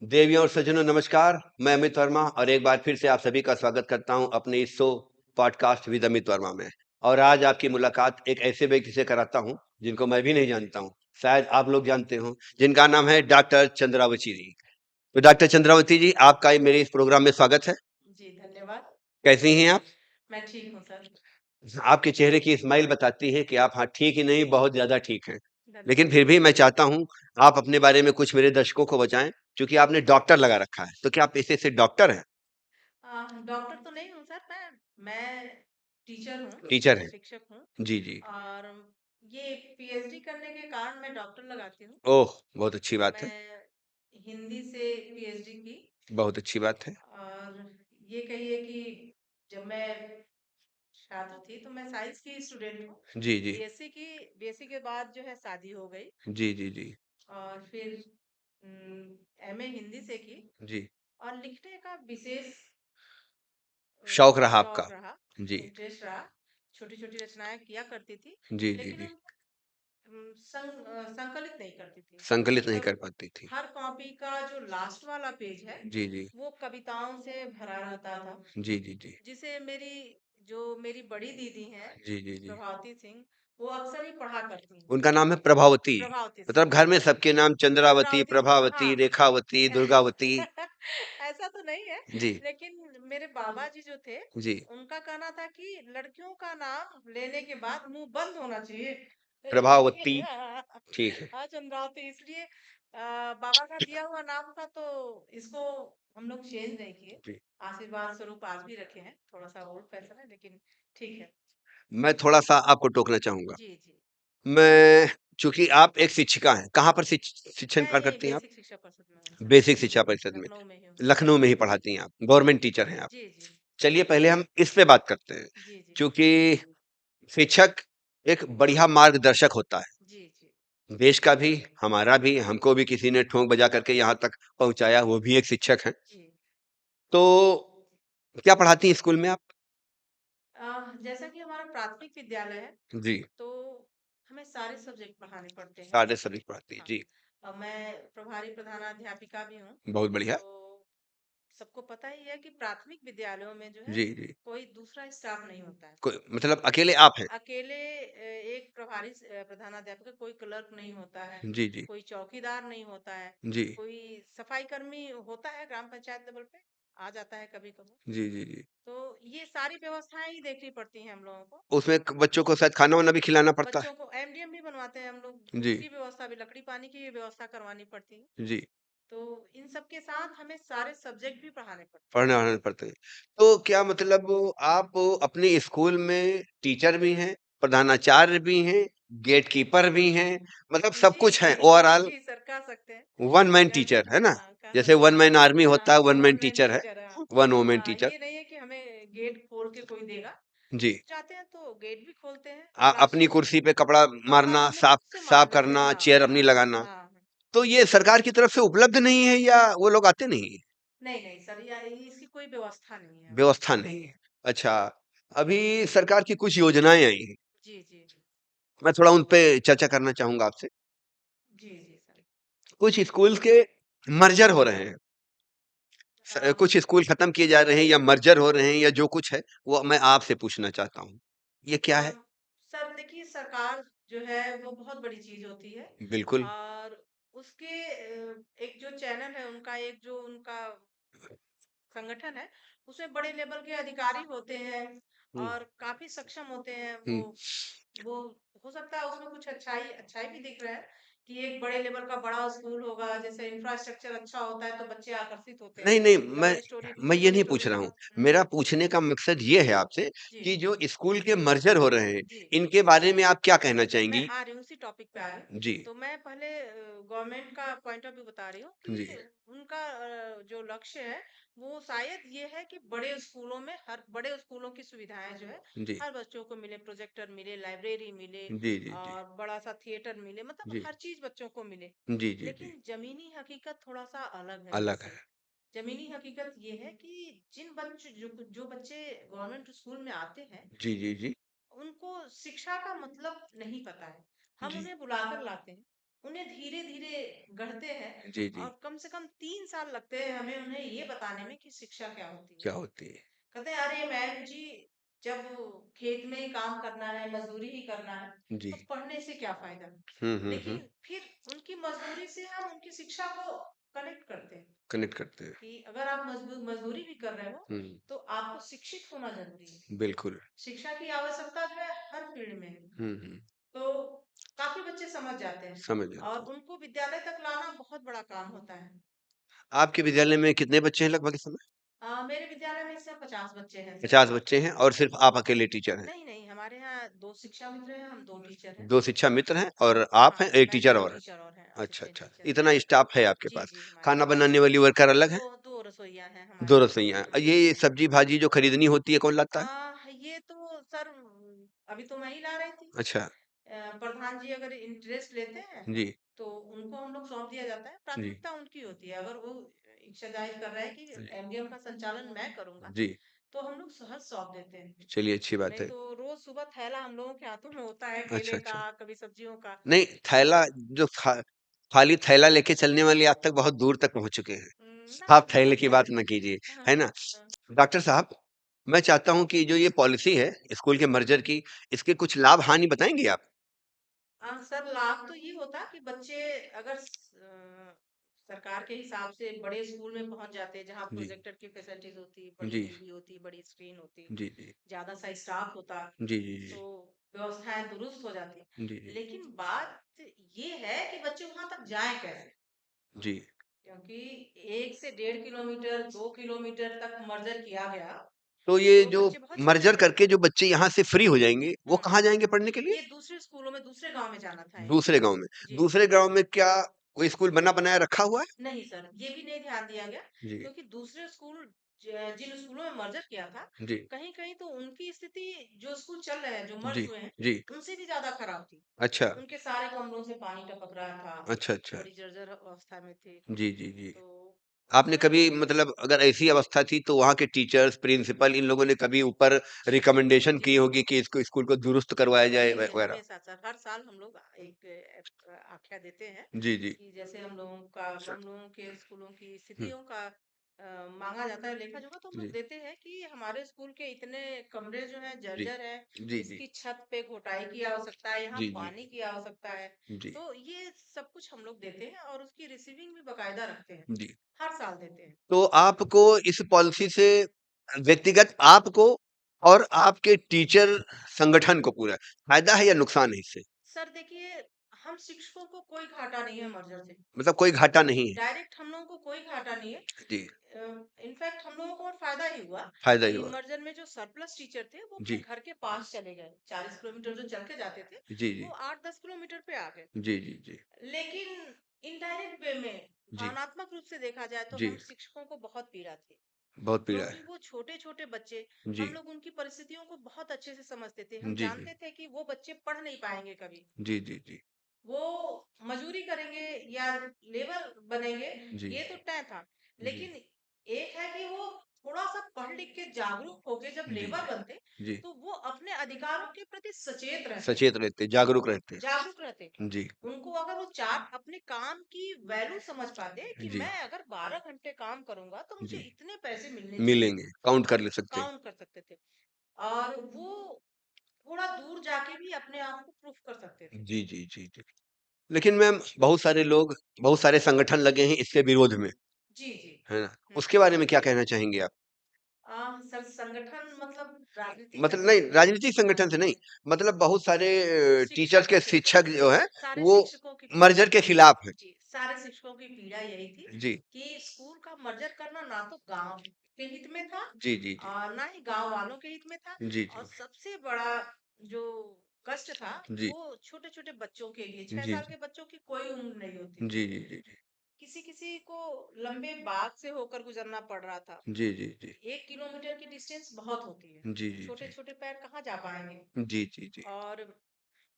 देवियों और सज्जनों नमस्कार। मैं अमित वर्मा और एक बार फिर से आप सभी का स्वागत करता हूं अपने इस show podcast with Amit Verma में। और आज आपकी मुलाकात एक ऐसे व्यक्ति से कराता हूं जिनको मैं भी नहीं जानता हूं, शायद आप लोग जानते हो, जिनका नाम है डॉक्टर चंद्रावती जी। तो डॉक्टर चंद्रावती जी, आपका मेरे इस प्रोग्राम में स्वागत है। जी, धन्यवाद। कैसी हैं आप? मैं ठीक हूँ सर। आपके चेहरे की स्माइल बताती है कि आप हाँ ठीक ही नहीं, बहुत ज्यादा ठीक हैं। लेकिन धन्यवाद। फिर भी मैं चाहता हूं आप अपने बारे में कुछ मेरे दर्शकों को बताएं, क्योंकि आपने डॉक्टर लगा रखा है। तो क्या आप पेशे से डॉक्टर हैं? डॉक्टर तो नहीं हूँ सर, मैं टीचर हूँ, टीचर हैं? शिक्षक हूँ। जी जी। और ये पीएचडी करने के कारण मैं डॉक्टर लगाती हूँ। ओह, बहुत अच्छी बात है। मैं हिंदी से पीएचडी की। बहुत अच्छी बात है। और ये कहिए कि जब मैं छात्र थी तो मैं साइंस की स्टूडेंट हूँ। जी जी। बीएससी के बाद जो है शादी हो गई। जी जी जी। और फिर एमए हिंदी से की। जी। और लिखने का विशेष शौक रहा आपका? शौक रहा, जी इंटरेस्ट रहा। छोटी छोटी रचनाएं किया करती थी, जी। जी लेकिन जी। संकलित नहीं करती थी। संकलित नहीं मतलब कर पाती थी। हर कॉपी का जो लास्ट वाला पेज है जी जी। वो कविताओं से भरा रहता था, जी जी जी। जिसे मेरी बड़ी दीदी हैं, जी जी जी। प्रभावती सिंह, वो अक्सर ही पढ़ा करती हैं। उनका नाम है प्रभावती? प्रभावती मतलब सिंह, घर में सबके नाम चंद्रावती, चंद्रावती सिंह, प्रभावती, हाँ। रेखावती, दुर्गावती? ऐसा तो नहीं है, जी लेकिन मेरे बाबा जी जो थे, जी। उनका कहना था कि लड़कियों का नाम लेने के बाद मुंह बंद होना चाहिए। प्रभावती। इसलिए ठीक है। हाँ, चंद्रावती, इसलिए बाबा का दिया हुआ नाम था, तो इसको हम लोग चेंज नहीं किए। जी। आशीर्वाद स्वरूप आज भी रखे हैं। थोड़ा सा ओल्ड फैशन है, लेकिन ठीक है। मैं थोड़ा सा आपको टोकना चाहूंगा। जी जी। मैं, चूंकि आप एक शिक्षिका हैं, कहाँ पर शिक्षण मैं कार्य यही करती हैं आप? बेसिक शिक्षा परिषद में हूँ सर। बेसिक शिक्षा परिषद में? लखनऊ में ही हूँ। लखनऊ में ही पढ़ाती हैं आप, गवर्नमेंट टीचर हैं आप? जी जी। चलिए पहले हम इस पे बात करते हैं। जी जी। क्योंकि शिक्षक एक बढ़िया मार्गदर्शक होता है, जी जी। देश का भी, हमारा भी। हमको भी किसी ने ठोंक बजा करके यहाँ तक पहुंचाया, वो भी एक शिक्षक है। जी। तो क्या पढ़ाती हैं स्कूल में आप? जैसा कि हमारा प्राथमिक विद्यालय है, जी। तो हमें सारे सब्जेक्ट पढ़ाने पड़ते हैं। सारे सब्जेक्ट पढ़ाती हैं? हाँ। जी। मैं प्रभारी प्रधानाध्यापिका भी हूँ। बहुत बढ़िया। तो सबको पता ही है कि प्राथमिक विद्यालयों में जो है जी जी। कोई दूसरा स्टाफ नहीं होता है। कोई मतलब अकेले आप हैं? अकेले एक प्रभारी प्रधानाध्यापक, कोई क्लर्क नहीं होता है, जी जी। कोई चौकीदार नहीं होता है, जी कोई सफाई कर्मी होता है ग्राम पंचायत लेवल पे, आ जाता है कभी कभी। जी। जी जी। तो ये सारी व्यवस्थाएं ही देखनी पड़ती हैं हम लोगों को। उसमें बच्चों को शायद खाना वाना भी खिलाना पड़ता बच्चों को एमडीएम भी बनवाते हैं हम लोग, है? जी उसकी व्यवस्था भी, लकड़ी पानी की भी व्यवस्था करवानी पड़ती है। जी। तो इन सब के साथ हमें सारे सब्जेक्ट भी पढ़ाने पड़ते पढ़ने वढ़ाने पड़ते हैं। तो क्या मतलब आप अपने स्कूल में टीचर भी हैं, प्रधानाचार्य भी हैं, गेट कीपर भी हैं, मतलब हैं। सब जी कुछ हैं ओवरऑल? जी सर, कह सकते हैं। वन मैन कह टीचर सकते है हैं, ना? हाँ, कह जैसे सकते वन हैं। मैन आर्मी होता है, one one man man teacher है, टीचर है, हाँ। One women teacher. ये नहीं है कि हमें गेट खोल के कोई देगा। जी। चाहते हैं तो गेट भी खोलते हैं, अपनी क्लासरूम कुर्सी पे कपड़ा कपड़ा मारना, मतलब साफ खुद से मार साफ लेते हैं, करना, हाँ चेयर अपनी हाँ लगाना। हाँ हाँ। तो ये सरकार की तरफ से उपलब्ध नहीं है या वो लोग आते नहीं हैं? नहीं नहीं सर, इसकी कोई व्यवस्था नहीं है अभी। व्यवस्था नहीं है? अच्छा। अभी सरकार की कुछ योजनाएं आई हैं, जी जी जी। मैं थोड़ा उन पे चर्चा करना चाहूंगा आपसे। जी जी सर। कुछ स्कूल के मर्जर हो रहे हैं, अम, कुछ स्कूल खत्म किए जा रहे हैं या मर्जर हो रहे हैं या जो कुछ है, वो मैं आपसे पूछना चाहता हूँ, ये क्या है? अम, सर देखिए, सरकार जो है वो बहुत बड़ी चीज होती है। बिल्कुल। और उसके एक जो चैनल है उनका, एक जो उनका संगठन है, उसमें बड़े लेवल के अधिकारी होते हैं हम्म और काफी सक्षम होते हैं वो। हम्म। वो हो सकता है उसमें कुछ अच्छाई अच्छाई भी दिख रहा है कि एक बड़े लेवल का बड़ा स्कूल होगा, जैसे इंफ्रास्ट्रक्चर अच्छा होता है तो बच्चे आकर्षित होते हैं। नहीं नहीं, मैं डबल स्टोरी, मैं ये ट्रिपल नहीं स्टोरी पूछ रहा होगा। हूँ। मेरा पूछने का मकसद ये है आपसे जी कि जो स्कूल के मर्जर हो रहे हैं, जी। इनके बारे में आप क्या कहना मैं चाहेंगी? आ रही हूँ, उसी टॉपिक पे आ रही हूँ। जी तो मैं पहले गवर्नमेंट का पॉइंट ऑफ व्यू बता रही हूँ जी कि उनका जो लक्ष्य है वो शायद ये है कि बड़े स्कूलों में, हर बड़े स्कूलों की सुविधाएं जो है जी हर बच्चों को मिले, प्रोजेक्टर मिले, लाइब्रेरी मिले, जी जी। जी और बड़ा सा थिएटर मिले, मतलब जी हर चीज बच्चों को मिले। जी जी। जी। लेकिन जमीनी हकीकत थोड़ा सा अलग है अलग इससे। है। जमीनी हकीकत ये है कि जिन बच्चे जो बच्चे गवर्नमेंट स्कूल में आते हैं, जी जी जी। उनको शिक्षा का मतलब नहीं पता है। हम जी उन्हें बुलाकर लाते हैं, उन्हें धीरे-धीरे गढ़ते हैं जी, जी। और कम से कम 3 साल लगते हैं हमें उन्हें ये बताने में कि शिक्षा क्या होती है। क्या होती है? कहते हैं अरे मैम जी, जब खेत में ही काम करना है, मजदूरी ही करना है, जी। तो पढ़ने से क्या फायदा। हुँ। लेकिन फिर उनकी मजदूरी से हम उनकी शिक्षा को कनेक्ट करते हैं कनेक्ट करते हैं। कि अगर आप मजदूरी भी कर रहे हो हुँ, तो आपको शिक्षित होना जरूरी है। बिल्कुल। शिक्षा की आवश्यकता जो है हर फील्ड में है। हुँ। तो काफी बच्चे समझ जाते हैं समझ जाते और हैं। उनको विद्यालय तक लाना बहुत बड़ा काम होता है। आपके विद्यालय में कितने बच्चे हैं लगभग इस समय? मेरे विद्यालय में इस समय 50 बच्चे हैं सर। 50 बच्चे हैं और सिर्फ़ आप अकेले टीचर हैं। नहीं नहीं, हमारे यहाँ 2 शिक्षा मित्र हैं, हम 2 टीचर हैं। 2 शिक्षा मित्र हैं और आप हैं, हाँ, 1 मैं टीचर 2 और हैं। टीचर और हैं, अच्छा, असिस्टेंट अच्छा। टीचर हैं। इतना स्टाफ़ है आपके जी पास। जी, हमारे खाना पास बनाने वाली वर्कर अलग हैं? 2 रसोइया हैं 2 हमारे यहाँ। रसोइया हैं। ये सब्ज़ी-भाजी जो खरीदनी होती है, कौन लाता है? ये तो सर अभी तो मैं ही ला रही थी। अच्छा। प्रधान जी अगर इंटरेस्ट लेते हैं जी, तो उनको हम लोग सौंप दिया जाता है, जी, प्राथमिकता उनकी होती है। अगर वो इच्छा जाहिर कर रहे हैं कि जी। एमडीएम का संचालन मैं करूंगा जी, तो हम लोग सहज सौंप देते हैं। चलिए अच्छी बात नहीं है। तो रोज सुबह थैला हम लोगों के हाथों में होता है, अच्छा, केले का, अच्छा। कभी सब्जियों का। नहीं, तो थैला जो खाली थैला लेके चलने वाले आज तक बहुत दूर तक पहुँच चुके हैं। नहीं आप थैले बहुत की है। बात ना कीजिए, हाँ, है ना? हाँ। डॉक्टर साहब, मैं चाहता हूँ कि जो ये पॉलिसी है स्कूल के मर्जर की, इसके कुछ लाभ-हानि बताएँगे आप? सर लाभ तो ये होता कि बच्चे अगर सरकार के हिसाब से बड़े स्कूल में पहुंच जाते हैं जहाँ जी, प्रोजेक्टर की फैसिलिटीज होती, बड़ी जी, टीवी होती, बड़ी स्क्रीन होती, जी, जी। ज्यादा सा स्टाफ होता, जी, जी, जी। तो व्यवस्थाएं दुरुस्त हो जाती। जी, जी। लेकिन बात ये है कि बच्चे वहां तक जाएं कैसे, जी। क्योंकि 1 से 1.5 किलोमीटर 2 किलोमीटर तक मर्जर किया गया तो ये तो जो बच्चे बहुत मर्जर छोटे-छोटे। करके जो बच्चे यहाँ से फ्री हो जाएँगे, वो हुँ। कहाँ जाएँगे पढ़ने के लिए? ये दूसरे स्कूलों में, दूसरे गाँव में जाना था इन्हें। दूसरे गाँव में। जी। दूसरे गाँव में क्या कोई स्कूल बना-बनाया रखा हुआ है? नहीं सर, ये भी नहीं ध्यान दिया गया जी, क्योंकि दूसरे स्कूल जिन स्कूलों में मर्जर किया था, जी, कहीं-कहीं तो उनकी स्थिति जो स्कूल चल रहे हैं, जो जी, मर्ज हुए हैं, जी। उनसे भी ज़्यादा खराब थी। अच्छा, उनके सारे कमरों से पानी टपक रहा था, अच्छा, अच्छा। बड़ी जर्जर अवस्था में थे। जी, जी, जी। तो उस आपने समय कभी मतलब अगर ऐसी अवस्था थी तो वहाँ के टीचर्स, प्रिंसिपल इन लोगों ने कभी ऊपर रिकमेंडेशन जी, की जी। होगी कि इसको स्कूल को दुरुस्त करवाया जाए जी, जी, वगैरह? हमेशा सर, हर साल हम लोग एक आख्या देते हैं जी, जी। कि जैसे हम लोगों के स्कूलों की हुँ, स्थितियों का मांगा जाता है लेखा-जोखा, तो हम लोग जी, देते हैं कि हमारे स्कूल के इतने कमरे जो हैं जी। जर्जर हैं, जी, जी। इसकी छत पे घोटाई की आवश्यकता है, यहाँ जी, जी। पानी की आवश्यकता है। जी, तो ये सब कुछ हम लोग देते हैं और उसकी रिसीविंग भी बाकायदा रखते हैं, जी। हर साल देते हैं। तो आपको इस पॉलिसी से व्यक्तिगत आपको और आपके टीचर संगठन को पूरा फ़ायदा है या नुकसान है इससे? सर देखिए, हम शिक्षकों को कोई घाटा नहीं है मर्जर से। मतलब कोई घाटा नहीं है? डायरेक्ट हम लोगों को कोई घाटा नहीं है। जी, इनफैक्ट हम लोगों को और फायदा ही हुआ फ़ायदा ही कि हुआ। मर्जर में जो सरप्लस टीचर थे वो अपने जी, घर के पास चले गए। 40 किलोमीटर जो चल के जाते थे जी, जी। वो 8-10 किलोमीटर पे आ गए। जी, जी, जी। लेकिन इनडायरेक्ट वे में जी, भावनात्मक रूप से देखा जाए तो जी। हम शिक्षकों को बहुत पीड़ा थी, बहुत पीड़ा क्योंकि है। वो छोटे छोटे बच्चे, जी, हम लोग उनकी परिस्थितियों को बहुत अच्छे से समझते थे। हम जी, जी। जानते थे कि वो बच्चे पढ़ नहीं पाएंगे कभी, जी, जी, जी। वो मजूरी करेंगे या लेबर बनेंगे, जी, ये तो तय था। जी। लेकिन एक है कि वो थोड़ा सा पढ़ लिख के जागरूक होके जब जी, लेबर बनते जी। तो वो अपने अधिकारों के प्रति सचेत रहते, सचेत रहते, जागरूक रहते। जागरूक रहते। जी, उनको अगर वो चार अपने काम की वैल्यू समझ पाते कि जी, मैं अगर 12 घंटे काम करूंगा तो मुझे जी। इतने पैसे मिलने चाहिए, मिलेंगे, काउंट कर ले सकते हैं। काउंट कर सकते थे और वो थोड़ा दूर जाके भी अपने आप को प्रूफ कर सकते थे। जी, जी, जी, जी। लेकिन मैम बहुत सारे लोग, बहुत सारे संगठन लगे हैं इसके विरोध में, जी जी। है ना? हम्म। उसके बारे में क्या कहना चाहेंगे आप? सर संगठन मतलब राजनीतिक मतलब नहीं, संगठन। राजनीतिक हाँ, संगठन से नहीं, मतलब बहुत सारे टीचर्स शिक्षक के शिक्षक शिक्षक जो हैं, सारे वो शिक्षकों की पीड़ा, मर्जर के खिलाफ हैं। जी सारे शिक्षकों की पीड़ा यही थी जी, कि स्कूल का मर्जर करना ना तो गांव के हित में था जी, जी, जी। और ना ही गांव वालों के हित में था। जी, और जी। सबसे बड़ा जो कष्ट था जी, वो छोटे छोटे बच्चों के लिए, छह जी, साल जी। के बच्चों की कोई उम्र नहीं होती। जी, जी, जी, जी। किसी किसी को लंबे बाग से होकर गुजरना पड़ रहा था। जी, जी, जी। 1 किलोमीटर की डिस्टेंस बहुत होती है, जी, जी, छोटे जी। छोटे पैर कहाँ जा पाएंगे। जी, जी, जी। और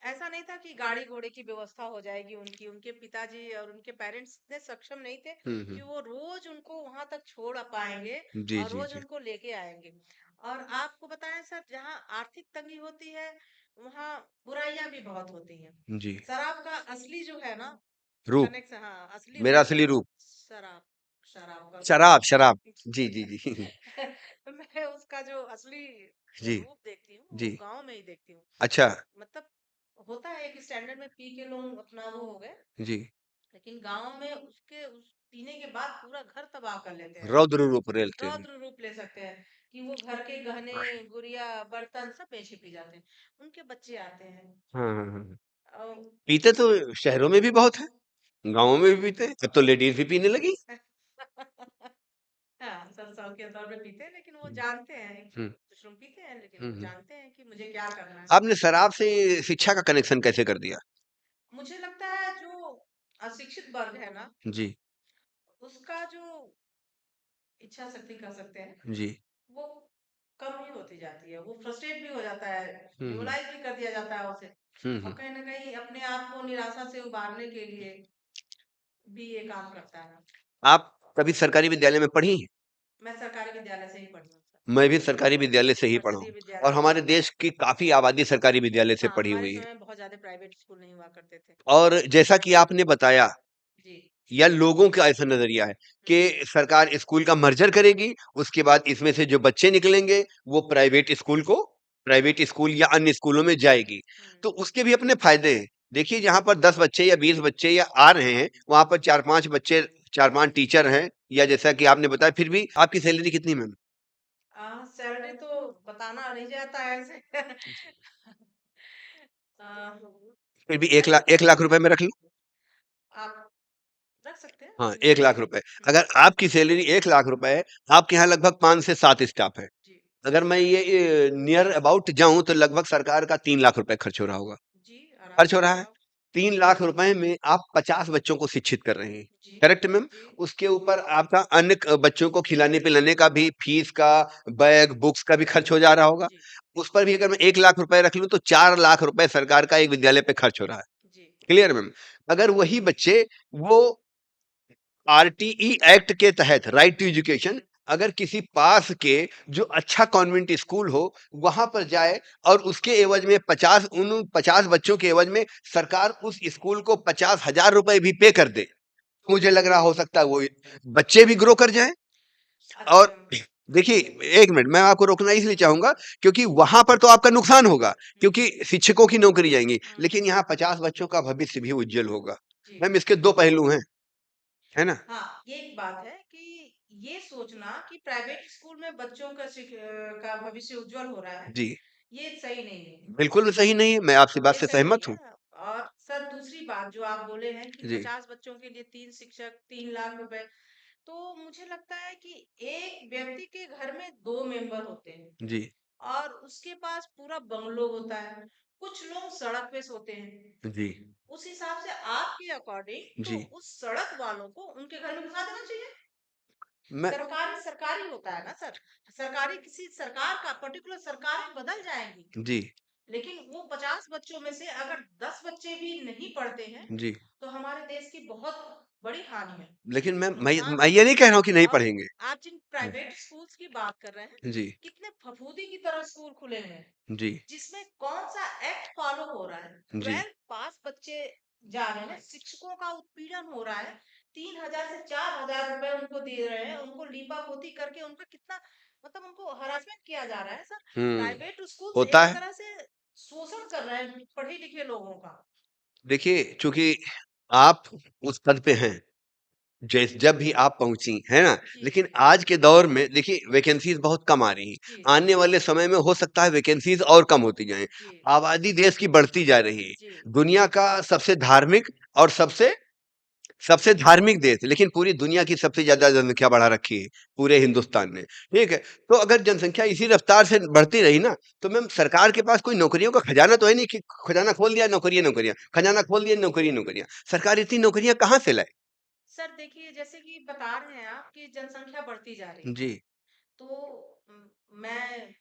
ऐसा नहीं था कि गाड़ी घोड़े की व्यवस्था हो जाएगी उनकी, उनके पिताजी और उनके पेरेंट्स इतने सक्षम नहीं थे हुँ, कि हुँ। वो रोज उनको वहां तक छोड़ पाएंगे जी, और जी, रोज जी। उनको लेके आएंगे। और आपको बताएं सर, जहाँ आर्थिक तंगी होती है वहाँ बुराइयां भी बहुत होती हैं। जी। शराब का असली जो है ना रूप, कनेक्शन, हाँ, असली मेरा रूप असली रूप। शराब, शराब का असली शराब, रूप। शराब। जी, जी, जी। मैं उसका जो असली जी, रूप देखती हूँ वो जी। गांव में ही देखती हूँ। अच्छा। मतलब होता है एक स्टैंडर्ड में पी के लोग अपना वो हो गए, जी। लेकिन गांव में उसके उस पीने के बाद पूरा घर तबाह कर लेते हैं। रौद्र रूप लेते हैं। रौद्र रूप ले सकते हैं कि वो घर के गहने, गुड़िया, बर्तन सब बेचे पी जाते हैं। उनके बच्चे आते हैं हाँ, हाँ, हाँ। और पीते तो शहरों में भी बहुत हैं, गाँवों में भी पीते हैं। अब तो लेडीज़ भी पीने लगी। हाँ, सब शौक के तौर पे पीते हैं, लेकिन वो हुँ, जानते हैं कि हुँ, कुछ लोग पीते हैं, लेकिन हुँ, वो हुँ। जानते हैं कि मुझे क्या करना है। आपने शराब से शिक्षा का कनेक्शन कैसे कर दिया? मुझे लगता है जो अशिक्षित वर्ग है ना, जी, उसका जो इच्छा शक्ति कह सकते हैं, जी। वो कम ही होती जाती है। वो फ्रस्ट्रेट भी हो जाता है, हुँ, हुँ, डिमोरलाइज़ भी कर दिया जाता है उसे। हुँ, और हुँ। कहीं न कहीं अपने आप को निराशा से उबारने के लिए भी ये काम करता है। आप कभी सरकारी विद्यालय में पढ़ी हैं? मैं सरकारी विद्यालय से ही पढ़ी हूँ सर, मैं भी सरकारी विद्यालय से ही पढ़ा नर्सरी हूँ और विद्यालय से हमारे ही। देश की काफ़ी आबादी सरकारी विद्यालय से हाँ, पढ़ी हमारे हुई है। समय में बहुत ज़्यादा प्राइवेट स्कूल नहीं हुआ करते थे। और जैसा कि आपने बताया जी। या लोगों का ऐसा नज़रिया है हुँ, कि सरकार स्कूल का मर्जर करेगी, उसके बाद इसमें से जो बच्चे निकलेंगे, वो प्राइवेट स्कूल या अन्य स्कूलों में जाएगी। हुँ। तो उसके भी अपने फ़ायदे हैं। देखिए, जहाँ पर 10 बच्चे या 20 बच्चे या आ रहे हैं, वहाँ पर 4-5 बच्चे, 4-5 टीचर हैं या जैसा कि आपने बताया, फिर भी आपकी सैलरी कितनी मैम? सैलरी तो बताना नहीं जाता है ऐसे। अ, फिर भी 1 रख लाख, सकते 1 हैं, लाख रुपए में रख लूँ? आप रख सकते हैं, हाँ, कोई 1 दिक्कत लाख नहीं है। रुपए। हुँ, अगर आपकी सैलरी 1 लाख रुपए है, आपके यहाँ लगभग 5 से 7 स्टाफ है। जी, अगर मैं ये नियर अबाउट जाऊँ तो लगभग सरकार का 3 लाख रुपए खर्च हो रहा होगा। जी, आराम खर्च से हो रहा होगा। है। 3 लाख रुपए में आप 50 बच्चों को शिक्षित कर रहे हैं। जी, करेक्ट मैम? जी, उसके ऊपर आपका अन्य बच्चों को खिलाने-पिलाने का भी, फीस का, बैग, बुक्स का भी खर्च हो जा रहा होगा। जी, उस पर भी अगर मैं 1 लाख रुपए रख लूँ तो 4 लाख रुपए सरकार का एक विद्यालय पे खर्च हो रहा है। जी, क्लियर मैम? अगर वही बच्चे वो आरटीई एक्ट के तहत, राइट टू एजुकेशन, अगर किसी पास के जो अच्छा कॉन्वेंट स्कूल हो वहां पर जाए और उसके एवज में 50 बच्चों के एवज में सरकार उस स्कूल को 50,000 रुपए भी पे कर दे, तो मुझे लग रहा हो सकता है वो बच्चे भी ग्रो कर जाएं। और अच्छा। देखिए, एक मिनट, मैं आपको रोकना इसलिए चाहूंगा क्योंकि वहां पर तो आपका नुकसान होगा, हुँ, क्योंकि शिक्षकों की नौकरी जाएंगी, हुँ, लेकिन यहाँ 50 बच्चों का भविष्य भी उज्जवल होगा। जी। मैम, इसके दो पहलू हैं, है ना? हाँ, ये एक बात है कि ये सोचना कि प्राइवेट स्कूल में बच्चों का का भविष्य उज्जवल हो रहा है, जी, ये सही नहीं है। बिल्कुल भी सही नहीं है, मैं आपकी बात ये से सही नहीं सहमत हूँ। है। और सर दूसरी बात जो आप बोले हैं कि जी, 50 बच्चों के लिए 3 शिक्षक, 3 लाख रुपए, तो मुझे लगता है कि एक व्यक्ति के घर में 2 मेंबर होते हैं जी, और उसके पास पूरा बंगलो होता है। कुछ लोग सड़क पे सोते हैं। जी, उस हिसाब से आपके अकॉर्डिंग तो जी। उस सड़क वालों को उनके घर में घुसा देना चाहिए। मैं सरकारी सरकारी होता है ना सर। सरकारी किसी सरकार का पर्टिकुलर सरकार बदल जाएंगी, जी, लेकिन वो 50 बच्चों में से अगर 10 बच्चे भी नहीं पढ़ते हैं जी। तो हमारे देश की बहुत बड़ी हानि है, लेकिन नुकसान मैं है। ये नहीं कह रहा हूँ कि नहीं और पढ़ेंगे। आप जिन प्राइवेट स्कूल्स की बात कर रहे हैं, जी, कितने फफूदी की तरह स्कूल खुले हुए हैं, जी, जिसमें कौन सा एक्ट फॉलो हो रहा है। जी, 12th पास बच्चे जा रहे हैं, शिक्षकों का उत्पीड़न हो रहा है, 3,000 से 4,000 रुपए उनको दे रहे हैं, उनको लीपा पोती करके उनका कितना मतलब उनको हरासमेंट किया जा रहा है सर। हुँ, प्राइवेट स्कूल्स होता एक है। तरह से शोषण कर रहे हैं पढ़े लिखे लोगों का। देखिए, चूँकि आप उस पद पे हैं, जब भी आप पहुँची, है ना? जी, लेकिन आज के दौर में देखिए वैकेंसीज़ बहुत कम आ रही हैं। जी, आने वाले समय में हो सकता है वैकेंसीज़ और कम होती जाएँ। जी, आबादी देश की बढ़ती जा रही है। जी, दुनिया का सबसे धार्मिक और सबसे सबसे धार्मिक देश, लेकिन पूरी दुनिया की सबसे ज़्यादा जनसंख्या बढ़ा रखी है, पूरे हिंदुस्तान ने, ठीक है? तो अगर जनसंख्या इसी रफ़्तार से बढ़ती रही ना, तो मैम सरकार के पास कोई नौकरियों का खजाना तो है नहीं कि खजाना खोल दिया, नौकरियाँ, नौकरियाँ, खजाना खोल दिया, नौकरी, नौकरियाँ। सरकार इतनी नौकरियाँ कहाँ से लाए? सर देखिए जैसे कि बता रहे हैं आप कि जनसंख्या बढ़ती जा रही है, जी, तो उम, मैं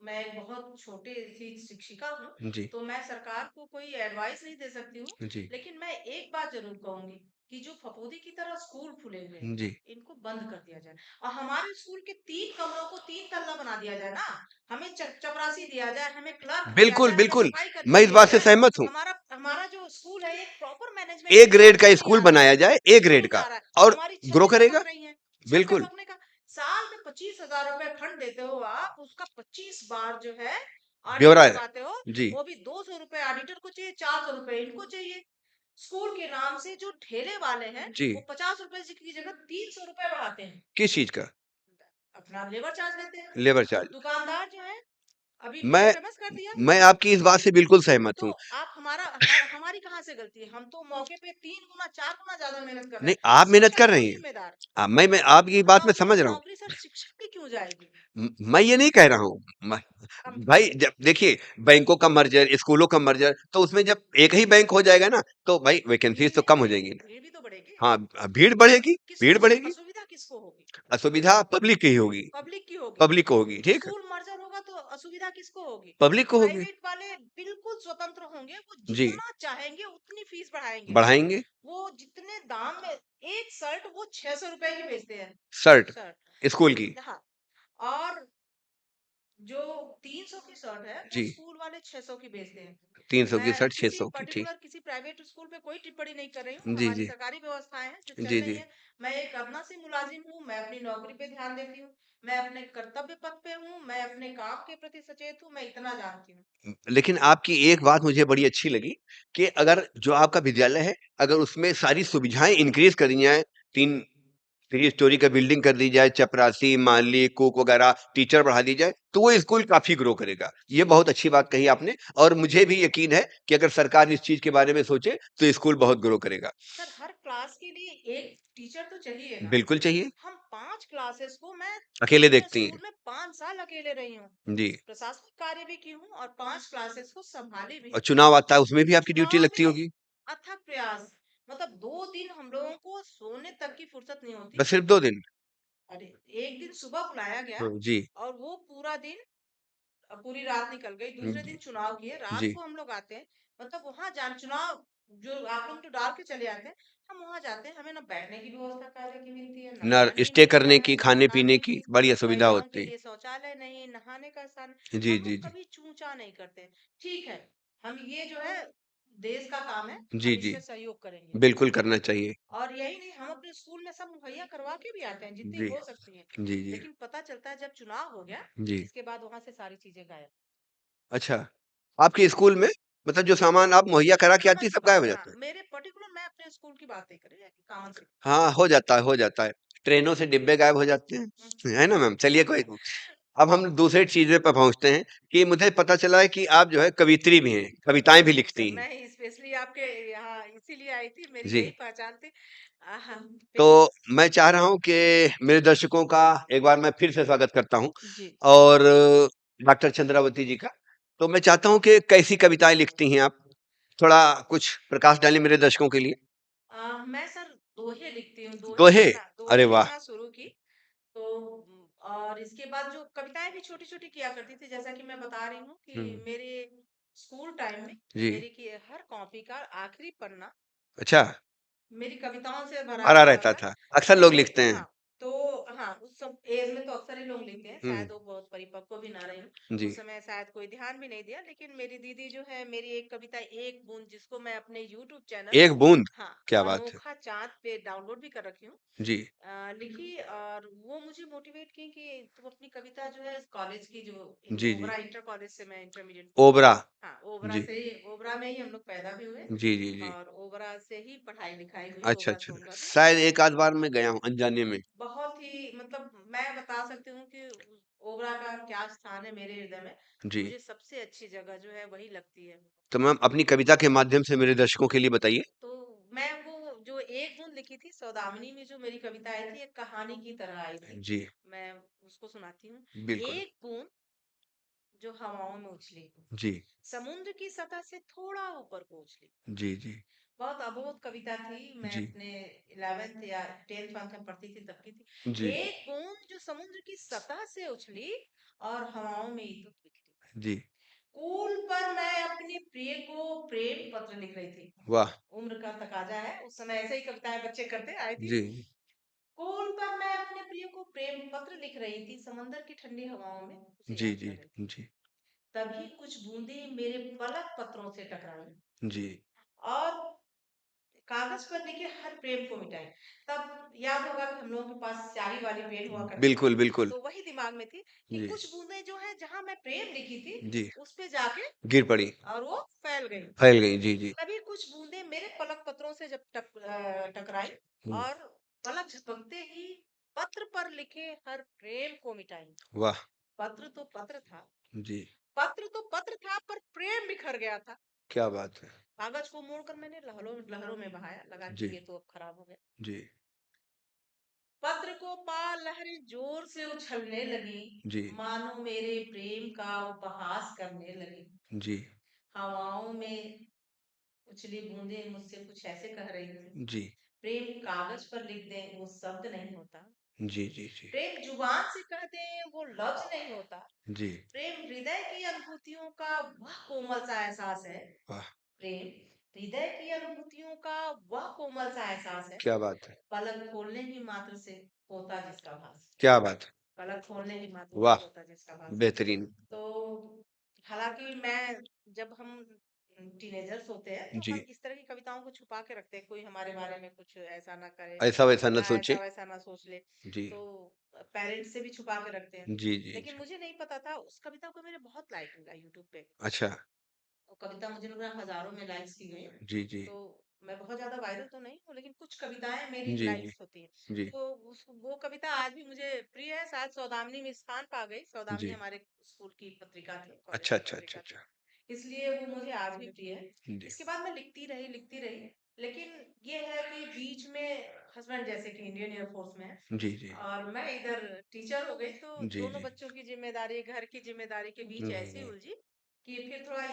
मैं एक बहुत छोटी सी शिक्षिका हूँ, जी, तो मैं सरकार को कोई एडवाइस नहीं दे सकती हूँ, जी, लेकिन मैं एक बात ज़रूर कहूँगी कि जो फफूंदी की तरह स्कूल खुले हुए हैं, जी। इनको बंद कर दिया जाए और हमारे स्कूल के 3 कमरों को 3 तल्ला बना दिया जाए ना। हमें चपरासी दिया जाए, हमें क्लर्क दिया बिल्कुल, जाए, हमें बिल्कुल। सफाई कर्मी मैं इस दिया बात से जाए। सहमत हूँ। हमारा हमारा जो स्कूल है एक प्रॉपर ए मैनेजमेंट में ग्रेड का क्यों नहीं स्कूल आ रहा है? बनाया जाए, ए क्यों ग्रेड नहीं का, आ रहा है? और हमारी ग्रो छतें करेगा। लपक रही हैं, छतें बिल्कुल। लपकने का साल में 25,000 रुपए फंड देते हो आप, उसका 25 बार जो है ऑडिट ब्यौरा है। करवाते हो। जी, वो भी 200 रुपए ऑडिटर को चाहिए, 400 रुपए इनको चाहिए। स्कूल के नाम से जो ठेले वाले हैं जी। वो 50 रुपए की जगह 300 रुपए बढ़ाते हैं, किस चीज़ का? अपना लेबर चार्ज लेते हैं। Labour charge. दुकानदार जो है अभी मैं फेमस कर दिया। मैं आपकी इस बात से बिल्कुल सहमत तो हूँ। आप हमारी कहाँ से गलती है? हम तो मौके पे 3 गुना 4 गुना ज्यादा मेहनत कर रहे नहीं, हैं। आप मेहनत शिक्षक कर रही खुद हैं। जिम्मेदार। मैं आपकी बात मैं समझ रहा हूँ। नौकरी सर शिक्षक की क्यों जाएगी? मैं ये नहीं कह रहा हूँ। हम भाई जब देखिए, बैंकों का मर्जर, स्कूलों का मर्जर, तो उसमें जब एक ही बैंक हो जाएगा ना, तो भाई वैकेंसीज तो कम हो जाएंगी ना। भीड़ भी तो बढ़ेगी। हाँ, भीड़ बढ़ेगी, भीड़ किसको बढ़ेगी। असुविधा किसको होगी? असुविधा पब्लिक की ही होगी। पब्लिक की होगी। पब्लिक को होगी, ठीक है। स्कूल मर्जर होगा तो असुविधा किसको होगी? पब्लिक को होगी। प्राइवेट वाले बिल्कुल स्वतंत्र होंगे, वो जी। जितना चाहेंगे उतनी फीस बढ़ाएंगे। बढ़ाएंगे। वो जितने दाम में एक शर्ट वो 600 रुपए की बेचते हैं। शर्ट स्कूल की। शर्ट, हाँ। और जो 300 की शर्ट है वो जी। स्कूल वाले 600 की बेचते हैं। 300 मैं की शर्ट, किसी 600 की, ठीक। पर्टिकुलर किसी प्राइवेट स्कूल पे कोई टिप्पणी नहीं कर रही हूँ, जी, हमारी जी। सरकारी व्यवस्थाएं हैं जो चल जी, रही जी। है। मैं एक अपना सी मुलाजिम हूँ, मैं अपनी नौकरी पे ध्यान देती हूँ, मैं अपने कर्तव्य पथ पे हूँ, मैं अपने काम के प्रति सचेत हूँ, मैं इतना जानती हूँ। लेकिन आपकी एक बात मुझे बड़ी अच्छी लगी कि अगर जो आपका विद्यालय है, अगर उसमें सारी सुविधाएं इंक्रीज कर दी जाए, 3 स्टोरी का बिल्डिंग कर दी जाए, चपरासी, माली, कुक वगैरह, टीचर बढ़ा दी जाए, तो वो स्कूल काफी ग्रो करेगा। ये बहुत अच्छी बात कही आपने, और मुझे भी यकीन है कि अगर सरकार इस चीज के बारे में सोचे तो स्कूल बहुत ग्रो करेगा। सर हर क्लास के लिए एक टीचर तो चाहिए ना। बिल्कुल चाहिए। हम 5 क्लासेस को मैं अकेले अपने देखती स्कूल हैं। में 5 साल अकेले रही हूँ। जी। प्रशासनिक कार्य भी की हूँ और 5 क्लासेस को संभाली भी और हूँ। चुनाव आता है, उसमें भी आपकी ड्यूटी चुनाव लगती में होगी। अथक प्रयास, मतलब 2 दिन हम लोगों को सोने तक की फुर्सत नहीं होती। बस सिर्फ 2 दिन। अरे एक दिन सुबह बुलाया गया हाँ, जी। और वो पूरा दिन, पूरी रात निकल गई। दूसरे दिन चुनाव किए, रात जी। को हम लोग आते हैं, मतलब वहां जान चुनाव जो आप लोग जो डाल के चले आते हैं, हम वहां जाते हैं, हमें ना बैठने की व्यवस्था कार्य की मिलती है, ना न कैंटीन स्टे मिलता करने है, की, ना खाने पीने खाने की की, बड़ी असुविधा महिलाओं के होती। लिए शौचालय नहीं, नहाने का स्थान। जी, हम जी, लोग जी। कभी चूचा नहीं करते। ठीक है, हम ये जो है देश का काम है, जी, हम जी। इसमें सहयोग करेंगे। बिल्कुल करना चाहिए। और यही नहीं, हम अपने स्कूल में सब मुहैया करवा के भी आते हैं जितनी जी। हो सकती है। जी, जी। लेकिन पता चलता है जब चुनाव हो गया, जी। इसके बाद वहां से सारी चीजें गायब। अच्छा, आपके स्कूल में मतलब जो सामान आप मुहैया करा के आती कॉमन है, सी सब गायब बात हो है, हाँ, जाता है? मेरे पर्टिकुलर मैं अपने स्कूल की बात नहीं कर रही, कॉमन सी। हाँ, हो जाता है, हो जाता है। ट्रेनों से डिब्बे गायब हो जाते हैं, है ना मैम? चलिए कोई नहीं। अब हम दूसरे चीज़ें पे पहुँचते हैं कि मुझे पता चला है कि आप जो है कवियत्री भी हैं, कविताएँ भी नहीं सर, लिखती हैं। मैं स्पेशली आपके यहाँ इसीलिए आई थी, मेरी जी। यही पहचान थी। आहा, तो प्लीज। मैं चाह रहा हूँ कि मेरे दर्शकों का एक बार मैं फिर से स्वागत करता हूँ, जी। और डॉक्टर चंद्रावती जी का। तो मैं चाहता हूँ कि कैसी कविताएँ लिखती हैं आप? थोड़ा कुछ प्रकाश डालें मेरे दर्शकों के लिए। मैं सर दोहे लिखती हूँ, दोहे? अरे दोहे वाह! लिखना शुरू की। तो और इसके बाद जो कविताएं भी छोटी छोटी किया करती थी, जैसा कि मैं बता रही हूँ कि हुँ। मेरे स्कूल टाइम में जी। मेरी की हर कॉपी का आखिरी पन्ना अच्छा, मेरी कविताओं से भरा भरा रहता रहता था। था। अक्सर लोग लिखते हैं। हाँ, तो हाँ, उस सब एज में तो अक्सर ही लोग लिखते हैं, हुँ। शायद वो बहुत परिपक्व भी ना रही हूँ। जी। उस समय शायद कोई ध्यान भी नहीं दिया, लेकिन मेरी दीदी जो है, मेरी एक कविता एक बूंद, जिसको मैं अपने यूट्यूब चैनल एक बूंद? हाँ क्या बात है! अनोखा चाँद पे डाउनलोड भी कर रखी हूँ, जी। लिखी। और वो मुझे मोटिवेट की कि तुम अपनी कविता जो है कॉलेज की, जो जी, जी। ओबरा इंटर कॉलेज से मैं इंटरमीडिएट, ओबरा। हाँ ओबरा जी। से ही, ओबरा में ही हम लोग पैदा भी हुए जी, जी, जी। और ओबरा से ही पढ़ाई लिखाई हुई, अच्छा, ओबरा अच्छा। सोनभद्र में। शायद एक आध बार मैं गया हूँ अनजाने में। बहुत ही, मतलब मैं बता सकती हूँ कि ओबरा का क्या स्थान है मेरे हृदय में। जी। मुझे सबसे अच्छी जगह जो है वही लगती है। तो मैम अपनी कविता के माध्यम से मेरे दर्शकों के लिए बताइए। तो मैं वो जो एक बूंद लिखी थी, सौदामिनी में जो मेरी कविता आई थी, एक कहानी की तरह आई थी। जी, मैं उसको सुनाती हूँ। बिल्कुल। एक बूंद जो हवाओं में उछली, जी। समुद्र की सतह से थोड़ा ऊपर को उछली। जी, जी। बहुत अबोध कविता थी, मैं जी। अपने 11th या 10th में पढ़ती थी तब की थी। जी। एक बूंद जो समुद्र की सतह से उछली और हवाओं में इतनी बिखरी। जी। स्कूल पर मैं अपनी प्रिय को प्रेम पत्र लिख रही थी। वाह! उम्र का तकाजा है, उस समय ऐसे ही कविताएं बच्चे करते आई थी। जी, स्कूल पर मैं अपने प्रिय को प्रेम पत्र लिख रही थी, समंदर की ठंडी हवाओं में उसे जी, याद जी, कर रही थी। जी, तभी कुछ बूंदें मेरे पलक पत्रों से टकराई जी। और कागज पर लिखे हर प्रेम को मिटाई। तब याद होगा कि हम लोगों के पास स्याही वाली पेन हुआ करती थी, बिल्कुल, बिल्कुल। तो वही दिमाग में थी कि जी, कुछ बूंदें जो है जहां मैं प्रेम लिखी थी जी, उस पे जाके गिर पड़ी, और वो फैल गई। फैल गई। जी, जी। तभी कुछ बूंदें मेरे पलक पत्रों से जब टकराई हुँ, और पलक झपकते ही पत्र पर लिखे हर प्रेम को मिटाई। वाह! पत्र तो पत्र था, जी, पत्र तो पत्र था, पर प्रेम बिखर गया था। क्या बात है! कागज को मोड़कर मैंने लहरों लहरों में बहाया, लगा जी, कि ये तो अब खराब हो गया। जी, पत्र को पा लहरें जोर से उछलने लगी, जी, मानो मेरे प्रेम का उपहास करने लगी। जी, हवाओं में उछली बूंदें मुझसे कुछ ऐसे कह रही थी, जी, प्रेम कागज पर लिख दें वो शब्द नहीं होता, जी, जी, जी, प्रेम जुबान से कह दें वो लफ्ज नहीं होता, जी, प्रेम हृदय की अनुभूतियों का वह कोमल सा एहसास है। वाह! प्रेम हृदय की अनुभूतियों का वह कोमल सा एहसास है, क्या बात है! पलक खोलने ही मात्र से होता जिसका भास। क्या बात है! पलक खोलने ही मात्र से वाह! होता जिसका भास। बेहतरीन। तो हालांकि मैं जब हम टीनेजर्स होते हैं तो जी, हम इस तरह की कविताओं को छुपा के रखते हैं, कोई हमारे बारे में कुछ ऐसा ना करे ऐसा-वैसा ना या ऐसा सोचे। वैसा ना सोच ले, जी, तो पेरेंट्स से भी छुपा के रखते हैं। जी, जी, लेकिन जी। मुझे नहीं पता था उस कविता को मेरे बहुत लाइक मिला यूट्यूब पे। अच्छा, वो कविता मुझे लग रहा है हजारों में लाइक्स की गई। जी, जी, तो मैं बहुत ज्यादा वायरल तो नहीं हूँ, लेकिन कुछ कविताएं मेरी जी, जी, लाइक्स होती हैं। जी, तो वो कविता आज भी मुझे प्रिय है। शायद सौदामिनी में स्थान पा गई। सौदामिनी जी। हमारे स्कूल की पत्रिका थी, कॉलेज अच्छा, की अच्छा, अच्छा, पत्रिका थी, अच्छा। इसलिए वो मुझे आज भी प्रिय है। जी, इसके बाद मैं लिखती रही। लेकिन ये है कि बीच में हस्बैंड जैसे कि इंडियन एयरफोर्स में है जी, जी, और मैं इधर टीचर हो गई, तो जी, दोनों जी। बच्चों की जिम्मेदारी, घर की जिम्मेदारी के बीच हुँ, ऐसी हुँ। उलझी कि फिर थोड़ा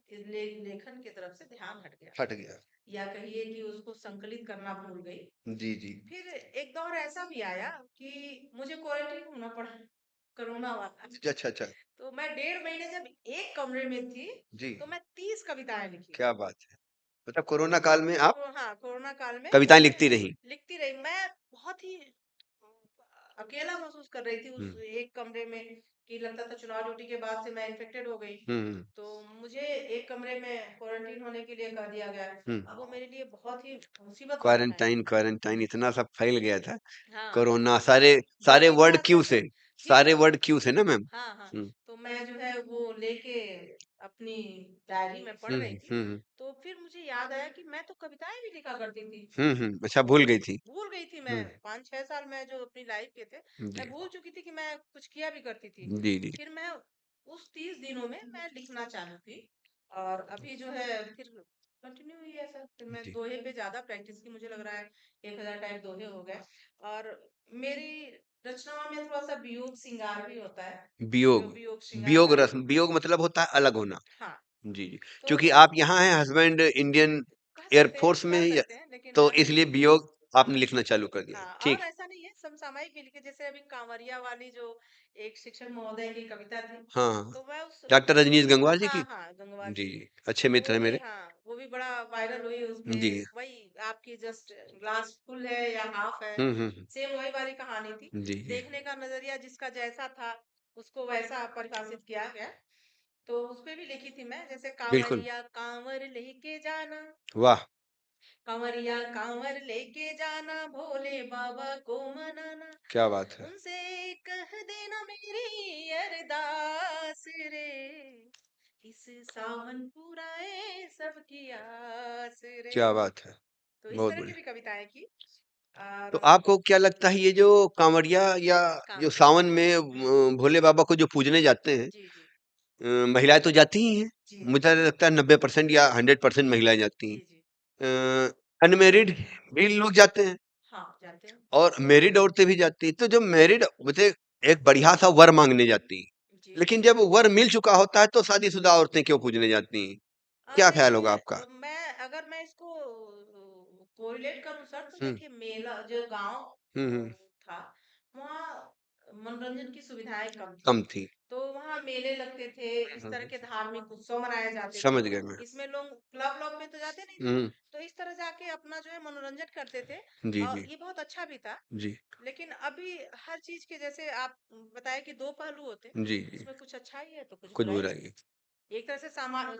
लेखन की तरफ से ध्यान हट गया, हट गया। या कहिए कि उसको संकलित करना भूल गई। जी, जी। फिर एक दौर ऐसा भी आया कि मुझे क्वारंटीन होना पड़ा, कोरोना वाला। अच्छा, अच्छा। तो मैं 1.5 महीने जब एक कमरे में थी, जी, तो मैं 30 कविताएं लिखी। क्या बात है! मतलब कोरोना काल में आप तो हाँ, कोरोना काल में कविताएँ मैं लिखती रहीं। लिखती रही। मैं बहुत ही अकेला महसूस कर रही थी हुँ, उस एक कमरे में, कि लगता था चुनाव ड्यूटी के बाद से मैं इन्फेक्टेड हो गई। हुँ, हुँ, तो मुझे एक कमरे में क्वारंटीन होने के लिए कह दिया गया। हुँ। अब वो मेरे लिए बहुत ही मुसीबत वाला टाइम क्वारंटाइन, था। क्वारंटाइन इतना सब फैल गया था। हाँ, कोरोना तो सारे सारे जाहिर सी वर्ड बात है। क्यू से, जी सारे हाँ, वर्ड क्यू से ना मैम? हाँ, हाँ। हुँ, तो मैं जो है वो लेके अपनी डायरी में पढ़ हुँ, रही हुँ, थी। हुँ, तो फिर मुझे याद आया कि मैं तो कविताएं भी लिखा करती थी। हुँ, हुँ। अच्छा तो भूल गई थी। भूल गई थी मैं। हुँ, 5-6 साल में जो अपनी लाइफ के थे, जी, मैं भूल चुकी थी कि मैं कुछ किया भी करती थी। जी, जी, फिर मैं उस 30 दिनों में मैं लिखना चालू की और अभी जो है फिर कंटिन्यू हुई ऐसा। फिर मैं जी। दोहे पे ज्यादा प्रैक्टिस की, मुझे लग रहा है 1000 टाइप दोहे हो गए। और मेरी रचनाओं में थोड़ा सा वियोग श्रृंगार भी होता है। वियोग, वियोग श्रृंगार वियोग वाली। रस्म, वियोग मतलब होता है अलग होना। हाँ, जी, जी। तो चूँकि आप यहाँ हैं, हस्बैंड इंडियन एयर फ़ोर्स में कह हैं या सकते हैं, लेकिन तो हाँ। इसलिए वियोग आपने लिखना चालू कर दिया है। हाँ, और ठीक। ऐसा नहीं है, समसामयिक भी लिखे, जैसे अभी कांवरिया वाली जो एक शिक्षक महोदय की कविता थी, हाँ, हाँ। तो मैं उस डॉक्टर रजनीश गंगवार जी की? हाँ, हाँ, गंगवार जी जी, की। जी। अच्छे तो मित्र हैं मेरे। वो भी बड़ा वायरल हुई। जी। उसमें वही आपकी जस्ट ग्लास फुल है या हाफ है, हुँ, हुँ, हुँ। सेम वही वाली कहानी थी। जी, जी। देखने का नजरिया जिसका जैसा था, उसको वैसा परिभाषित किया गया। तो उसपे भी लिखी थी मैं, जैसे बिल्कुल। कांवरिया कांवर लेके जाना, वाह! कंवरिया कांवर लेके जाना, भोले बाबा को मनाना, क्या बात है! उनसे कह देना मेरी अरदास रे, इस सावन पुराए सबकी आस रे। क्या बात है! तो इस बहुत तरह की बढ़िया। भी कविताएं की। तो और आपको क्या लगता है ये जो कांवड़िया या जो कांवरिया। सावन में भोले बाबा को जो पूजने जाते हैं, जी, जी, महिलाएँ तो जाती ही हैं। जी, जी, मुझे लगता है 90% या 100% महिलाएँ जाती हैं। जी, जी। अनमैरिड भी लोग जाते हैं हाँ, जाते हैं। और तो मैरिड औरतें भी जाती हैं। तो जो मैरिड मुझे एक बढ़िया सा वर माँगने जाती हैं। जी, लेकिन जब वर मिल चुका होता है तो शादीशुदा औरतें क्यों पूजने जाती हैं? क्या ख़्याल होगा देखिए, आपका? मैं इसको कोरिलेट करूं सर, तो हुँ, देखिए मेला जो गांव हुँ, हुँ। था, वहाँ मनोरंजन की सुविधाएं कम थी। कम थी। तो वहाँ तरह मेले लगते थे, इस तरह के धार्मिक उत्सव मनाए जाते थे। समझ गया मैं। इसमें लोग क्लब व्लब में तो जाते नहीं थे, हुँ, तो इस तरह जाके अपना जो है मनोरंजन करते थे जी, और जी, ये बहुत अच्छा भी था। जी, लेकिन अभी हर चीज के जैसे आप बताए कि दो पहलू होते हैं, जी, जी, उसमें कुछ अच्छा ही है तो कुछ कुछ बुराई बुरा है। ही एक तरह से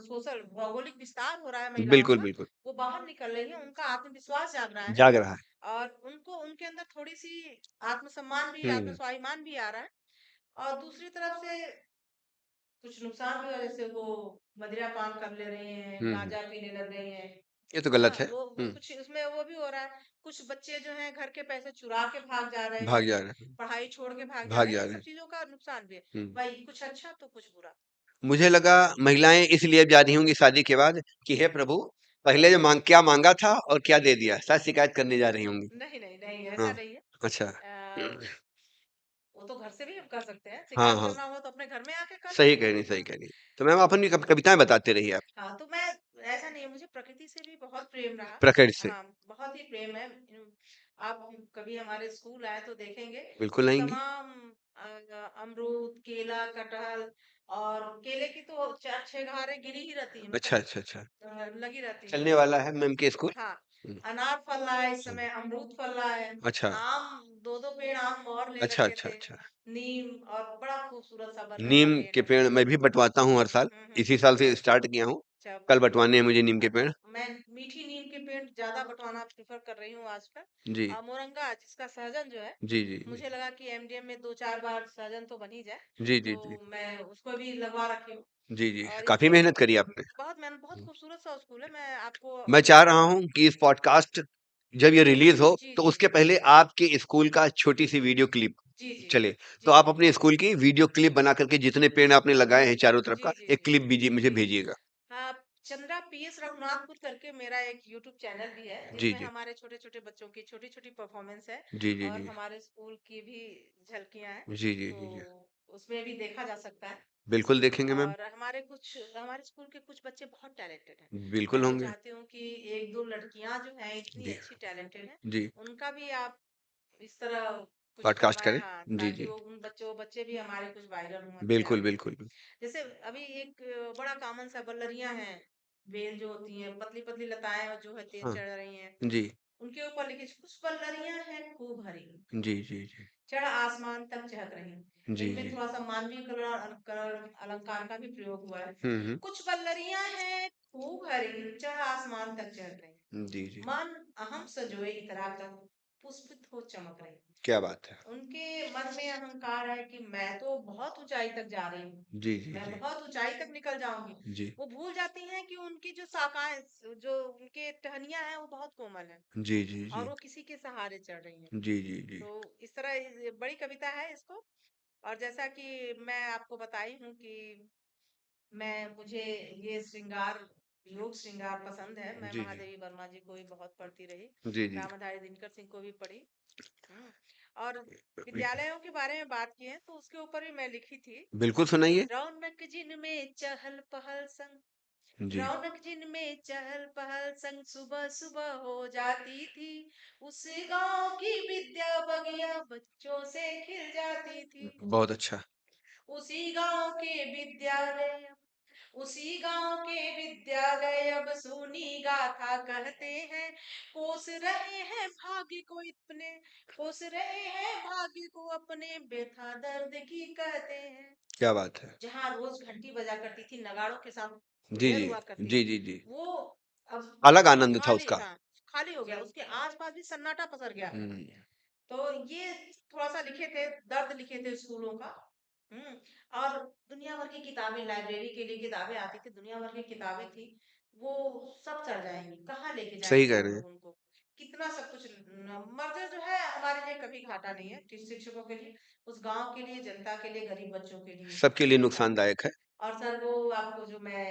सोशल भौगोलिक विस्तार हो रहा है है। महिलाओं बिल्कुल, का, बिल्कुल, वो बाहर निकल रही है, उनका आत्मविश्वास जाग रहा है जाग रहा है। और उनको उनके अंदर थोड़ी सी आत्मसम्मान भी, हुँ, आत्मस्वाभिमान भी आ रहा है। और दूसरी तरफ से कुछ नुकसान भी हो, जैसे वो मदिरा पान कर ले रहे हैं, हुँ, हुँ, गांजा पीने लग रही हैं। ये तो हाँ, गलत है। वो हुँ, कुछ उसमें वो भी हो रहा है। कुछ बच्चे जो हैं घर के पैसे चुरा के भाग जा रहे भाग हैं, जा रहे हैं, पढ़ाई छोड़ के भाग जा भाग रहे हैं, जा ये रहे सब हैं। चीजों का नुकसान भी है। हुँ, भाई कुछ अच्छा तो कुछ बुरा। मुझे लगा महिलाएँ इसलिए जा रही होंगी शादी के बाद कि हे प्रभु, पहले जो क्या माँगा था और क्या दे दिया? शायद शिकायत करने जा रही होंगी। नहीं नहीं नहीं, ऐसा हाँ, नहीं है। अच्छा। वो तो घर से भी हम कर सकते हैं, हाँ, शिकायत हाँ, करना हो तो अपने घर में आके कर लो। सही कह रही हैं, सही हाँ। कह रही हैं। तो मैम आप अपनी कविताएँ बताते रहिए आप, हाँ, तो मैं ऐसा नहीं है, मुझे प्रकृति से भी बहुत प्रेम रहा। प्रकृति से। हाँ, बहुत ही प्रेम है। आप कभी हमारे स्कूल आए तो देखेंगे बिल्कुल कि आएँगी। तमाम अमरूद, केला, कटहल और केले की तो 4-6 घारें गिरी ही रहती हैं, अच्छा, मतलब अच्छा, अच्छा। लगी रहती हैं। चलने वाला है मैम के स्कूल? हाँ, हुँ, अनार फल रहा है इस हुँ। समय, अमरूद फल रहा है, अच्छा, आम 2-2 पेड़ आम और ले अच्छा, रखे अच्छा, थे, अच्छा। नीम और बड़ा खूबसूरत सा बरगद का नीम पेड़ के है। पेड़ मैं भी बँटवाता हूँ हर साल। इसी साल से स्टार्ट किया हूँ। अच्छा, कल बँटवाने हैं मुझे नीम के पेड़। मैं मीठी नीम के पेड़ ज्यादा बंटवाना प्रेफर कर रही हूँ आजकल। जी। मोरंगा जिसका सहजन जो है, जी, जी, जी। मुझे लगा कि एमडीएम में 2-4 बार सहजन तो बन ही जाए, जी, जी, तो जी। मैं उसको भी लगवा रखी हूँ। जी, जी। और काफ़ी इसके मेहनत करी आपने। बहुत मेहनत, बहुत हुँ। खूबसूरत सा स्कूल है, मैं आपको मैं चाह रहा हूँ कि इस पॉडकास्ट जब ये रिलीज़ हो, जी तो जी उसके पहले आपके स्कूल का छोटी-सी वीडियो क्लिप जी जी चले। तो जी आप अपने स्कूल की वीडियो क्लिप बना कर के जितने पेड़ आपने लगाए हैं चारों तरफ जी का, जी एक जी क्लिप बीजिए मुझे जी जी। भेजिएगा। हाँ, चंद्रा पीएस रघुनाथपुर करके मेरा एक यूट्यूब चैनल भी है, जी, जिसमें जी। हमारे छोटे छोटे बच्चों की छोटी छोटी परफॉर्मेंस है जी, जी, और जी। हमारे स्कूल की भी झलकियां हैं, जी, जी, तो जी, जी। उसमें भी देखा जा सकता है। बिल्कुल देखेंगे मैम। और हमारे स्कूल के कुछ बच्चे बहुत टैलेंटेड हैं। बिल्कुल मैं तो होंगे। चाहती हूँ कि एक दो लड़कियां जो हैं इतनी जी, अच्छी टैलेंटेड हैं, जी। उनका भी आप इस तरह कुछ पॉडकास्ट करवाएं, करें। हाँ, जी, ताकि जी। वो वो बच्चे भी हमारे कुछ वायरल हों, अच्छे बिल्कुल, आगे बढ़े। बिल्कुल। जैसे अभी एक बड़ा कॉमन सा बल्लरियां हैं, बेल जो होती हैं, पतली पतली लताएं और जो है तेज हाँ। चढ़ रही हैं, जी। उनके ऊपर लिखी कुछ बल्लरियां हैं खूब हरी, जी, जी, जी। चढ़ आसमान तक चहक रही। जी, इनमें जी। थोड़ा सा मानवीय कलर अलंकार का भी प्रयोग हुआ है। हुँ, हुँ। कुछ बल्लरियां हैं खूब हरी, चढ़ आसमान तक चहक रही, जी, जी। मन अहम सजोए इतरा कर, पुष्पित हो चमक रही। क्या बात है! उनके मन में अहंकार है कि मैं तो बहुत ऊंचाई तक जा रही हूँ, जी, जी, मैं जी। बहुत ऊंचाई तक निकल जाऊंगी। जी। वो भूल जाती हैं कि उनकी जो शाखाएं, जो उनके टहनियां हैं, वो बहुत कोमल है जी, जी, और जी। वो किसी के सहारे चढ़ रही हैं। जी, जी, जी। तो इस तरह ये बड़ी कविता है इसको। और जैसा कि मैं आपको बताई हूँ कि मुझे ये योग श्रृंगार पसंद है। मैं जी, जी। महादेवी वर्मा जी को भी बहुत पढ़ती रही, जी, जी। रामाधारी दिनकर सिंह को भी पढ़ी। हम्म, और विद्यालयों के बारे में बात की है तो उसके ऊपर भी मैं लिखी थी। बिल्कुल सुनाइए। रौनक जिनमें चहल पहल संग, जी। रौनक जिनमें चहल पहल संग, सुबह सुबह हो जाती थी, उस गांव की विद्या बगिया बच्चों से खिल जाती थी। बहुत अच्छा। उसी गांव के विद्यालय उसी गांव के विद्यालय अब सुनी गाथा कहते हैं, कोस रहे हैं भाग्य को इतने, कोस रहे हैं भाग्य को अपने, व्यथा दर्द की कहते हैं। क्या बात है! जहाँ रोज घंटी बजा करती थी, नगाड़ों के साथ जी, मुठभेड़ जी। हुआ करती जी, थी, जी, जी। वो अब अलग आनंद था खाली, उसका। हाँ, खाली हो गया, उसके आसपास भी सन्नाटा पसर गया। हुँ। तो ये थोड़ा सा लिखे थे, दर्द लिखे थे स्कूलों का। और दुनिया भर की किताबें, लाइब्रेरी के लिए किताबें आती थी, दुनिया भर की किताबें थी, वो सब चल जाएंगी, कहाँ लेके सही जाएंगे कह हम रहे हैं। लोग उनको। कितना सब कुछ मर्जर जो है हमारे लिए कभी घाटा नहीं है, शिक्षकों के लिए, उस गांव के लिए, जनता के लिए, गरीब बच्चों के लिए सबके लिए सब कुछ। नुकसानदायक है। और सर वो आपको जो मैं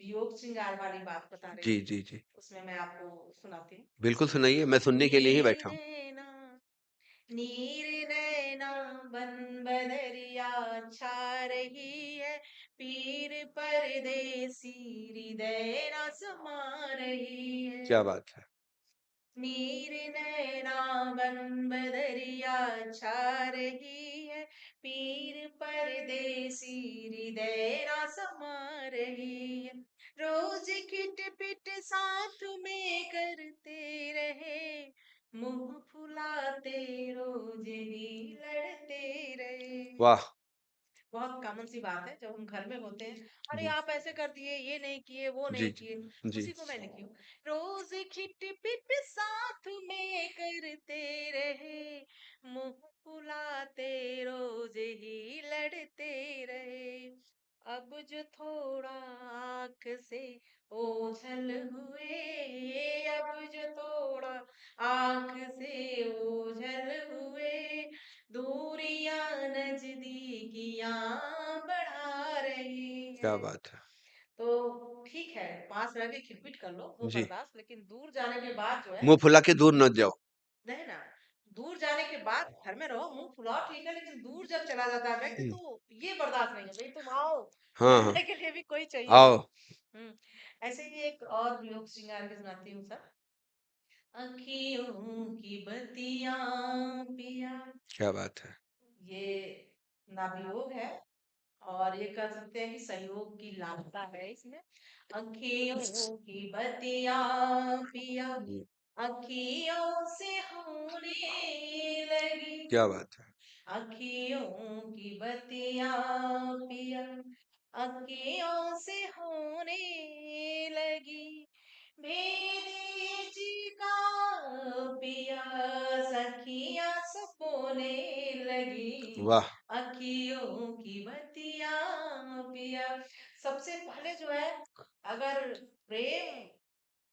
योग श्रृंगार वाली बात बता रही जी, थी, जी, जी। उसमें मैं आपको सुनाती हूँ। बिल्कुल सुनाइए, मैं सुनने के लिए ही नीर बैठा हूँ। नैना नीर नैना बन बदरिया छा रही है, पीर परदेसी हृदय न समा रही है। क्या बात है! नीर नैना बन बदरिया छा रही है, पीर परदेसी हृदय ना समा रही, रोज खिट पिट साथ में करते रहे, मुंह फुलाते रोज ही लड़ते रहे। वाह! बहुत कॉमन सी बात है, जब हम घर में होते हैं, अरे जी, आप ऐसे कर दिए, ये नहीं किए, वो जी, नहीं जी, किए, जी, उसी को मैं लिखी हूँ। रोज खिट पिट साथ में करते रहे, मुंह फुलाते रोज ही लड़ते रहे, अब जो थोड़ा आंख से ओझल हुए, अब जो थोड़ा आंख से ओझल हुए, दूरियां नजदीकियां बढ़ा रही क्या हैं। बात है! तो ठीक है, पास रह के खिटपिट कर लो वो जी, बर्दाश्त, लेकिन दूर जाने के बाद जो है, मुँह फुला के दूर मत जाओ। नहीं ना, दूर जाने के बाद घर में रहो, मुंह फुलाओ ठीक है, लेकिन दूर जब चला जाता है व्यक्ति, हुँ, तो ये बर्दाश्त नहीं है भाई, तुम आओ, हाँ, हाँ, मिलने के लिए भी कोई चाहिए आओ। हो। हम्म। ऐसे ही एक और वियोग श्रृंगार के सुनाती हूँ सर। अखियों की बत्तियां पिया, क्या बात है! ये नाभियोग है, और ये कह सकते हैं कि सहयोग की लालसा है इसमें। अखियों की बत्तियां पिया, जी, अखियों से होने लगी, क्या बात है! अखियों की बत्तियां पिया, अखियों से होने लगी, भेदी का पिया, सखियां सब बोने लगी, वाह! अखियों की बत्तियां पिया। सबसे पहले जो है, अगर प्रेम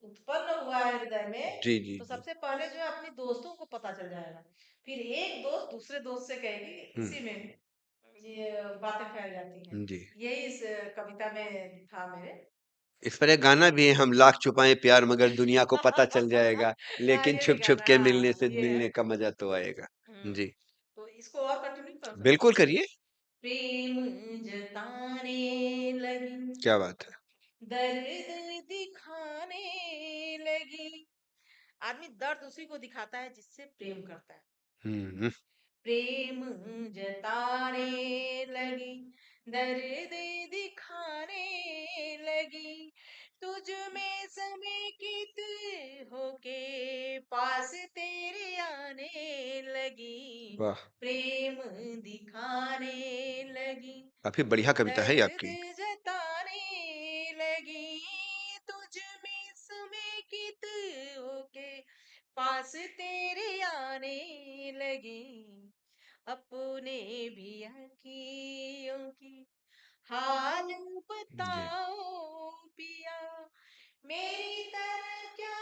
उत्पन्न हुआ है हृदय में, जी, जी, तो जी। सबसे पहले जो है अपने दोस्तों को पता चल जाएगा, फिर एक दोस्त दूसरे दोस्त से कहेगी, हुँ, इसी में ये बातें फैल जाती हैं। जी। यही इस कविता में था मेरे। इस पर एक गाना भी है, हम लाख छुपाएँ प्यार मगर दुनिया को पता चल जाएगा, हाँ, लेकिन ये भी छुप-छुप गाना, के मिलने हाँ से ये है। मिलने का मज़ा तो आएगा। हम्म। जी, तो इसको और कंटिन्यू कर सकते बिल्कुल हैं। करिए। प्रेम जताने लगी, क्या बात है! दर्द दिखाने लगी। आदमी दर्द उसी को दिखाता है जिससे प्रेम करता है। हुँ, हुँ, प्रेम जताने लगी, दर्द दिखाने लगी, तुझ में समेकित होके पास तेरे आने लगी, वाह! प्रेम दिखाने लगी, काफ़ी बढ़िया कविता है ये दर्द आपकी। जताने लगी, तुझ में समेकित होके पास तेरे आने लगी, अपने भी अखियों की हाल जी, बताओ पिया, मेरी तरह क्या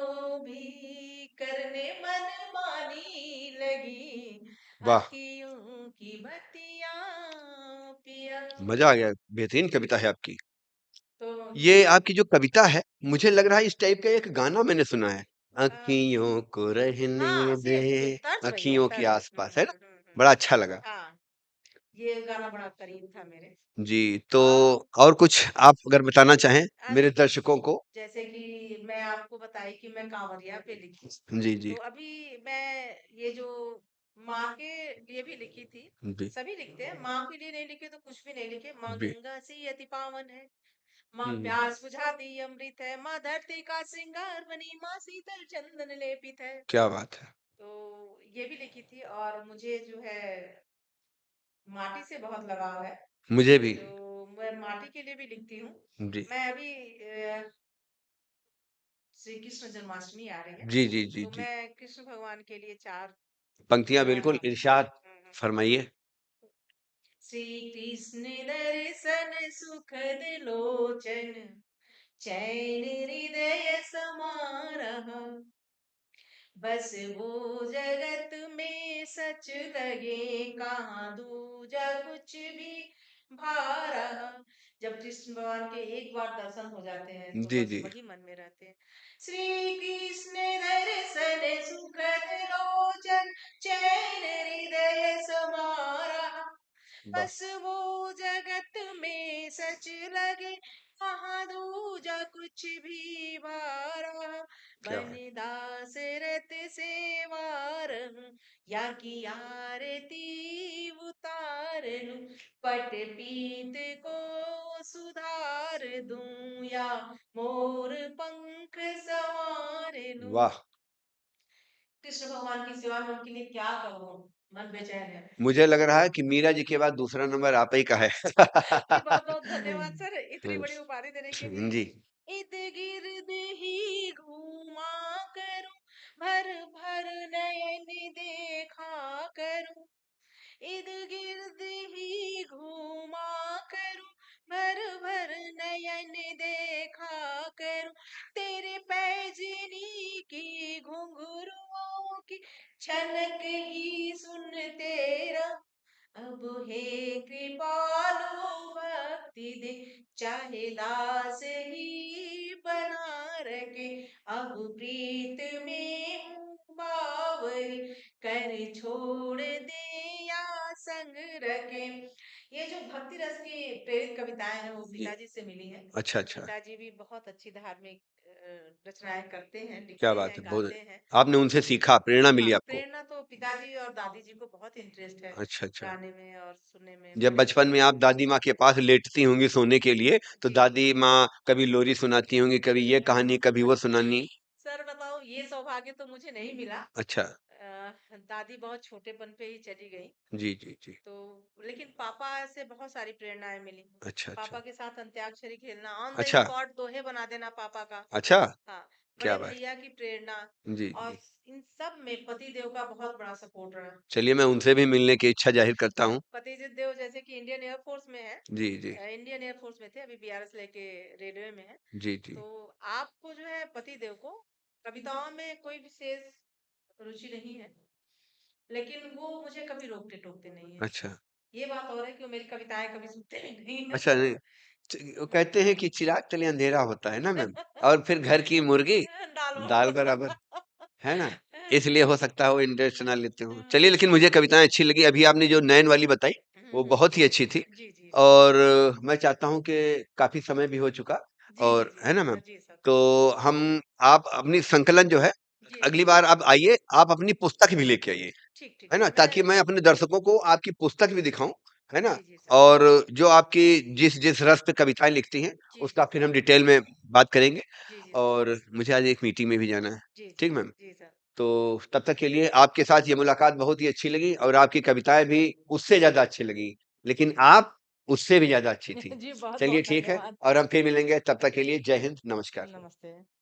वो भी करने मन मानी लगी, वाह! अखियों की बत्तियां पिया। मज़ा आ गया, बेहतरीन कविता है आपकी। तो ये आपकी जो कविता है, मुझे लग रहा है इस टाइप का एक गाना मैंने सुना है। अ, अँखियों को हाँ रहने सेम दे, तर्ज वही है, अँखियों के तर्ज। आस-पास, है ना? बड़ा अच्छा लगा। हाँ, ये गाना बड़ा करीब था मेरे। जी, तो और और कुछ आप अगर बताना चाहें मेरे अभी दर्शकों को? जैसे कि मैं आपको बताई कि मैं कांवरिया पे लिखी, जी, तो जी, अभी मैं ये जो माँ के लिए भी लिखी थी, जी, सभी लिखते हैं, माँ के लिए नहीं लिखे तो कुछ भी नहीं लिखे। माँ जी। गंगा सी अति पावन है, माँ हुँ, हुँ। प्यास बुझाती अमृत है, माँ धरती का श्रृंगार बनी, माँ शीतल चंदन लेपित है। क्या बात है! तो ये भी लिखी थी, और मुझे जो है माटी से बहुत लगाव है, मुझे भी। तो मैं माटी के लिए भी लिखती हूँ। जी। मैं अभी श्री कृष्ण जन्माष्टमी आ रही है, जी, जी, जी, तो जी। मैं कृष्ण भगवान के लिए चार पंक्तियाँ जो है, बिल्कुल हाँ। इरशाद फरमाइए। श्री कृष्ण दर्शन सुखद लोचन, चैन हृदय समा रहा, बस वो जगत में सच लगे, कहाँ दूजा कुछ भी भा रहा। जब कृष्ण भगवान के एक बार दर्शन हो जाते हैं, तो जी, बस जी। वही मन में रहते हैं। श्री कृष्ण दर्शन सुखद लोचन, चैन हृदय समा रहा, वाह! बस वो जगत में सच लगे, कहाँ दूजा कुछ भी बारा, क्या बन बात दास रत सेवार हूँ, या की आरती लूं, पट पीत को सुधार दूं या मोर पंख संवार लूं। वाह! कृष्ण भगवान की सेवा में उनके लिए क्या करूं, मन बेचैन है। मुझे लग रहा है कि मीरा जी के बाद दूसरा नंबर आप ही का है। जी बहुत बहुत धन्यवाद सर इतनी बड़ी उपाधि देने के लिए। जी। इर्द गिर्द ही घूमा करूं, भर भर नयन देखा करूं, इर्द गिर्द ही घूमा करूं, भर भर नयन देखा करूं, तेरे पैजनी की घुंघरुओं की छनक ही सुनते रहूं। अब हे कृपालु भक्ति दे, चाहे दास ही बना रखे, अब प्रीत में हूँ बावरी, कर छोड़ दे या संग रखे। ये जो भक्ति रस की प्रेरित कविताएं हैं वो जी। पिताजी से मिली हैं। अच्छा, अच्छा। पिताजी भी बहुत अच्छी धार्मिक रचनाएं करते हैं, क्या लिखते बात हैं, है! बहुत गाते हैं। आपने उनसे सीखा, प्रेरणा मिली हाँ, आपको। प्रेरणा तो पिताजी और दादी जी को बहुत इंटरेस्ट है अच्छा, अच्छा। गाने में और सुनने में, जब बड़े बचपन में आप दादी माँ के पास लेटती होंगी सोने के लिए, तो जी दादी माँ कभी लोरी सुनाती होंगी, कभी ये कहानी, कभी वो सुनानी। सर बताओ ये सौभाग्य तो मुझे नहीं मिला। अच्छा। दादी बहुत छोटेपन पे ही चली गई। जी, जी, जी। तो लेकिन पापा से बहुत सारी प्रेरणाएं मिली। अच्छा, पापा अच्छा। के साथ अंत्याक्षरी खेलना, ऑन द अच्छा, स्पॉट दोहे बना देना पापा का। अच्छा, हाँ, क्या बड़े बात भैया की प्रेरणा, है! जी, और जी। इन सब में पति देव का बहुत बड़ा सपोर्ट रहा। चलिए मैं उनसे भी मिलने की इच्छा ज़ाहिर करता हूँ। पति देव जैसे कि इंडियन एयरफोर्स में है, जी, जी। इंडियन एयरफोर्स में थे, अभी बीआरएस लेके रेलवे में है। जी, जी। तो आपको जो है पति देव को कविताओं में कोई विशेष रुचि नहीं है, लेकिन वो मुझे कभी रोकते टोकते नहीं है। अच्छा। ये बात और है कि वो मेरी कविताएं कभी सुनते भी नहीं है। अच्छा नहीं, वो कहते हैं कि चिराग तले अंधेरा होता है ना मैम, और फिर घर की मुर्गी दाल दाल बराबर। बराबर, है ना? इसलिए हो सकता है वो इंटरेस्ट ना लेते हों। चलिए लेकिन मुझे कविताएँ अच्छी लगी। अभी आपने जो नैन वाली बताई, वो बहुत ही अच्छी थी। जी जी और मैं चाहता हूँ कि काफ़ी समय भी हो चुका, जी जी और जी है ना मैम? जी सर। तो हम आप अपनी संकलन जो है, जी अगली जी बार आप आइए, आप अपनी पुस्तक भी लेके आइए, ठीक ठीक है ना? ठीक मैं। ताकि मैं अपने दर्शकों को आपकी पुस्तक भी दिखाऊँ, है ना? जी जी सर। और जो आपकी जिस रस पे कविताएँ लिखती हैं, जी जी उसका सर। फिर हम डिटेल में बात करेंगे। जी जी सर। और मुझे आज एक मीटिंग में भी जाना है। जी जी ठीक मैम? जी सर। तो तब तक के लिए आपके साथ ये मुलाकात बहुत ही अच्छी लगी, और आपकी कविताएँ भी उससे ज़्यादा अच्छी लगी। लेकिन आप उससे भी ज़्यादा अच्छी थी। जी बहुत चलिए बहुत ठीक है, धन्यवाद। और हम फिर मिलेंगे, तब तक के लिए जय हिंद, नमस्कार। नमस्ते।